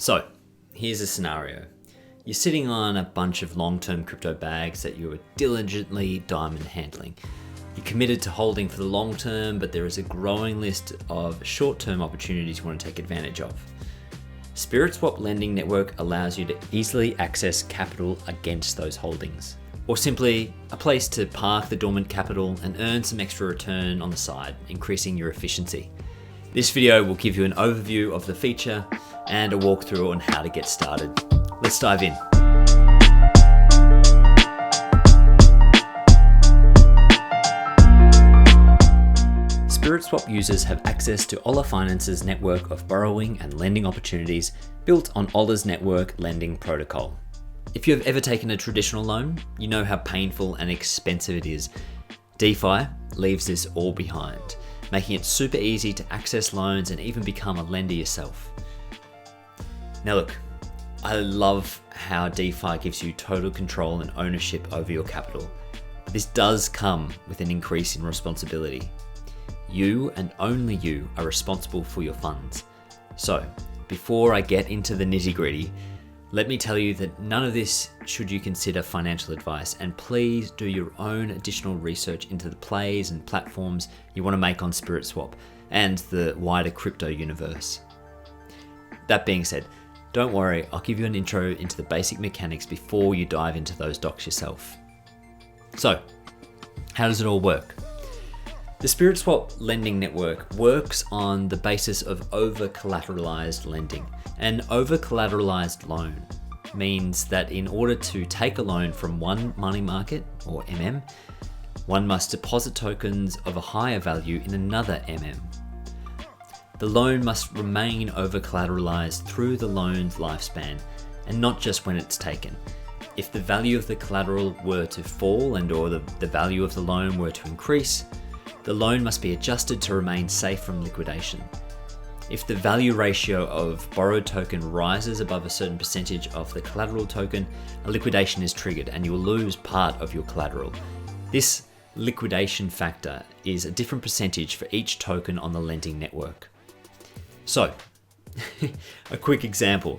So here's a scenario. You're sitting on a bunch of long-term crypto bags that you are diligently diamond handling. You're committed to holding for the long term, but there is a growing list of short-term opportunities you want to take advantage of. SpiritSwap Lending Network allows you to easily access capital against those holdings, or simply a place to park the dormant capital and earn some extra return on the side, increasing your efficiency. This video will give you an overview of the feature and a walkthrough on how to get started. Let's dive in. SpiritSwap users have access to Ola Finance's network of borrowing and lending opportunities built on Ola's network lending protocol. If you have ever taken a traditional loan, you know how painful and expensive it is. DeFi leaves this all behind, making it super easy to access loans and even become a lender yourself. Now look, I love how DeFi gives you total control and ownership over your capital, but this does come with an increase in responsibility. You and only you are responsible for your funds. So, before I get into the nitty-gritty, let me tell you that none of this should you consider financial advice, and please do your own additional research into the plays and platforms you want to make on SpiritSwap and the wider crypto universe. That being said, don't worry, I'll give you an intro into the basic mechanics before you dive into those docs yourself. So, how does it all work? The SpiritSwap Lending Network works on the basis of over-collateralized lending. An over-collateralized loan means that in order to take a loan from one money market, or MM, one must deposit tokens of a higher value in another MM. The loan must remain over-collateralized through the loan's lifespan, and not just when it's taken. If the value of the collateral were to fall or the value of the loan were to increase, the loan must be adjusted to remain safe from liquidation. If the value ratio of borrowed token rises above a certain percentage of the collateral token, a liquidation is triggered and you will lose part of your collateral. This liquidation factor is a different percentage for each token on the lending network. So, a quick example.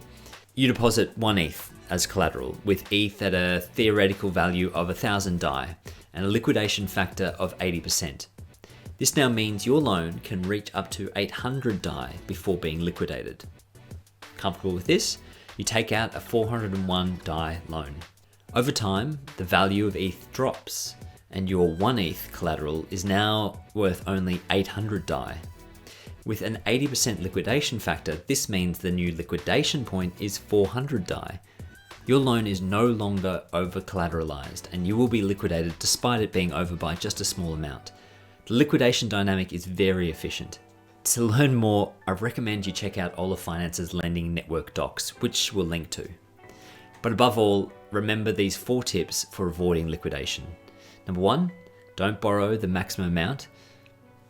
You deposit 1 ETH as collateral with ETH at a theoretical value of 1,000 DAI and a liquidation factor of 80%. This now means your loan can reach up to 800 DAI before being liquidated. Comfortable with this? You take out a 401 DAI loan. Over time, the value of ETH drops, and your 1 ETH collateral is now worth only 800 DAI. With an 80% liquidation factor, this means the new liquidation point is 400 DAI. Your loan is no longer over-collateralized, and you will be liquidated despite it being over by just a small amount. The liquidation dynamic is very efficient. To learn more, I recommend you check out Ola Finance's lending network docs, which we'll link to. But above all, remember these 4 tips for avoiding liquidation. Number 1, don't borrow the maximum amount.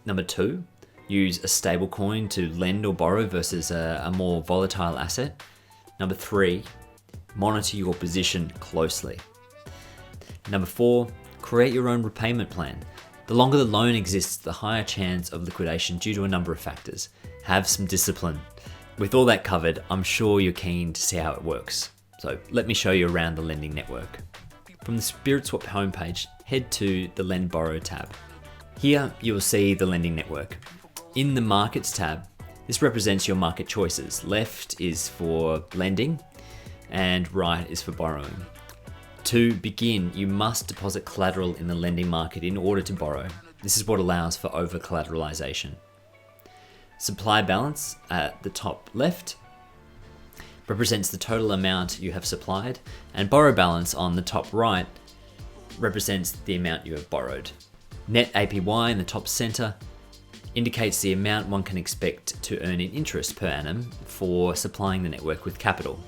Number 2, use a stable coin to lend or borrow versus a more volatile asset. Number 3, monitor your position closely. Number 4, create your own repayment plan. The longer the loan exists, the higher chance of liquidation due to a number of factors. Have some discipline. With all that covered, I'm sure you're keen to see how it works. So let me show you around the lending network. From the SpiritSwap homepage, head to the Lend Borrow tab. Here you will see the lending network. In the Markets tab, this represents your market choices. Left is for lending and right is for borrowing. To begin, you must deposit collateral in the lending market in order to borrow. This is what allows for over-collateralization. Supply balance at the top left represents the total amount you have supplied, and borrow balance on the top right represents the amount you have borrowed. Net APY in the top center indicates the amount one can expect to earn in interest per annum for supplying the network with capital.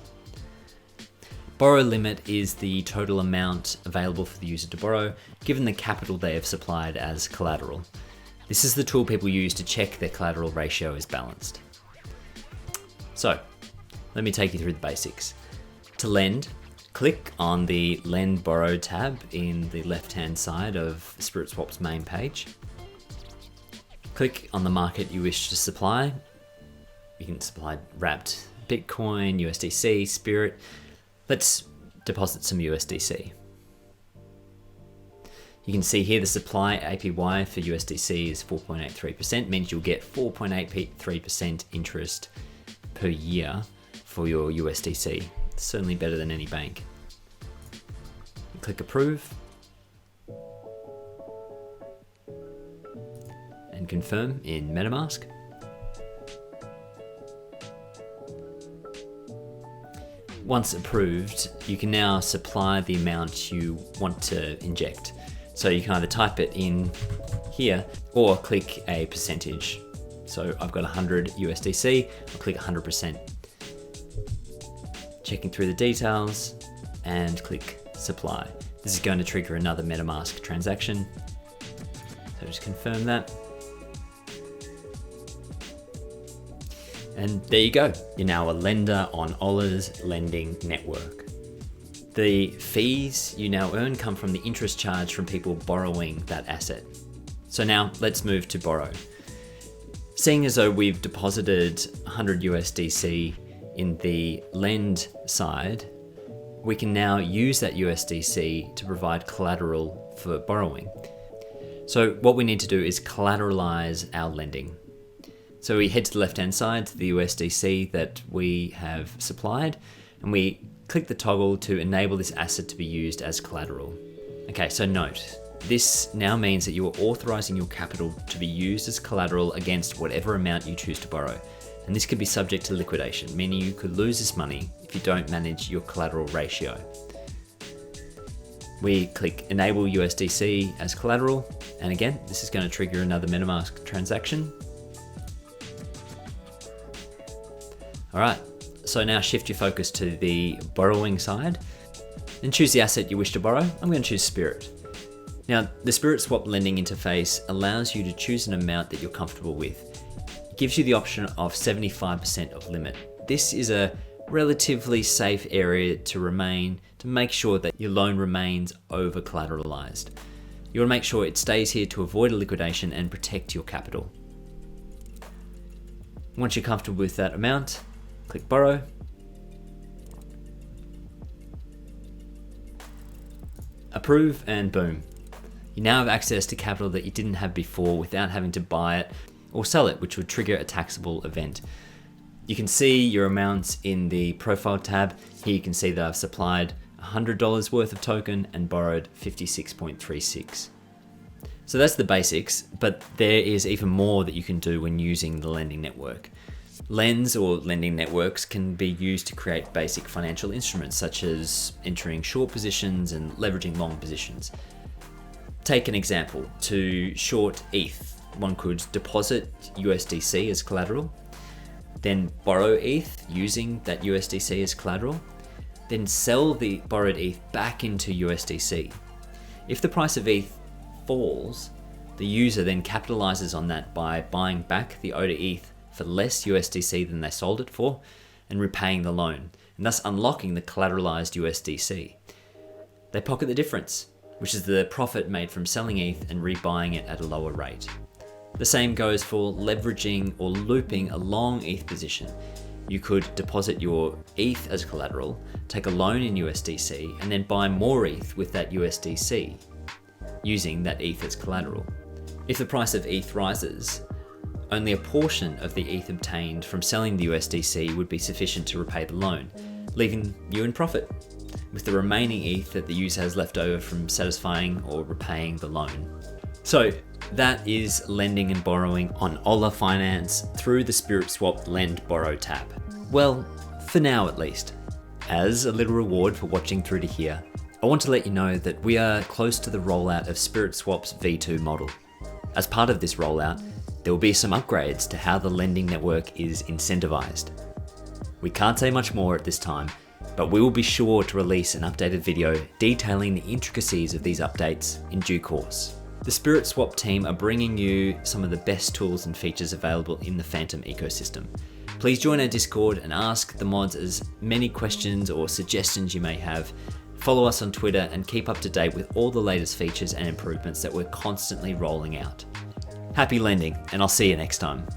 Borrow limit is the total amount available for the user to borrow, given the capital they have supplied as collateral. This is the tool people use to check their collateral ratio is balanced. So, let me take you through the basics. To lend, click on the Lend Borrow tab in the left-hand side of SpiritSwap's main page. Click on the market you wish to supply. You can supply wrapped Bitcoin, USDC, Spirit. Let's deposit some USDC. You can see here the supply APY for USDC is 4.83%, means you'll get 4.83% interest per year for your USDC. Certainly better than any bank. Click approve and confirm in MetaMask. Once approved, you can now supply the amount you want to inject. So you can either type it in here or click a percentage. So I've got 100 USDC, I'll click 100%. Checking through the details and click supply. This is going to trigger another MetaMask transaction. So just confirm that. And there you go. You're now a lender on Ola's lending network. The fees you now earn come from the interest charged from people borrowing that asset. So now let's move to borrow. Seeing as though we've deposited 100 USDC in the lend side, we can now use that USDC to provide collateral for borrowing. So what we need to do is collateralize our lending. So we head to the left-hand side to the USDC that we have supplied, and we click the toggle to enable this asset to be used as collateral. Okay, so note, this now means that you are authorizing your capital to be used as collateral against whatever amount you choose to borrow. And this could be subject to liquidation, meaning you could lose this money if you don't manage your collateral ratio. We click enable USDC as collateral, and again, this is going to trigger another MetaMask transaction. All right, so now shift your focus to the borrowing side and choose the asset you wish to borrow. I'm going to choose Spirit. Now, the SpiritSwap lending interface allows you to choose an amount that you're comfortable with. It gives you the option of 75% of limit. This is a relatively safe area to make sure that your loan remains over collateralized. You want to make sure it stays here to avoid a liquidation and protect your capital. Once you're comfortable with that amount, click borrow. Approve, and boom. You now have access to capital that you didn't have before without having to buy it or sell it, which would trigger a taxable event. You can see your amounts in the profile tab. Here you can see that I've supplied $100 worth of token and borrowed 56.36. So that's the basics, but there is even more that you can do when using the lending network. Lends or lending networks can be used to create basic financial instruments such as entering short positions and leveraging long positions. Take an example. To short ETH, one could deposit USDC as collateral, then borrow ETH using that USDC as collateral, then sell the borrowed ETH back into USDC. If the price of ETH falls, the user then capitalizes on that by buying back the owed ETH for less USDC than they sold it for and repaying the loan, and thus unlocking the collateralized USDC. They pocket the difference, which is the profit made from selling ETH and rebuying it at a lower rate. The same goes for leveraging or looping a long ETH position. You could deposit your ETH as collateral, take a loan in USDC, and then buy more ETH with that USDC, using that ETH as collateral. If the price of ETH rises, only a portion of the ETH obtained from selling the USDC would be sufficient to repay the loan, leaving you in profit, with the remaining ETH that the user has left over from satisfying or repaying the loan. So that is lending and borrowing on Ola Finance through the SpiritSwap Lend Borrow tab. Well, for now at least. As a little reward for watching through to here, I want to let you know that we are close to the rollout of SpiritSwap's V2 model. As part of this rollout, there will be some upgrades to how the lending network is incentivized. We can't say much more at this time, but we will be sure to release an updated video detailing the intricacies of these updates in due course. The SpiritSwap team are bringing you some of the best tools and features available in the Phantom ecosystem. Please join our Discord and ask the mods as many questions or suggestions you may have. Follow us on Twitter and keep up to date with all the latest features and improvements that we're constantly rolling out. Happy lending, and I'll see you next time.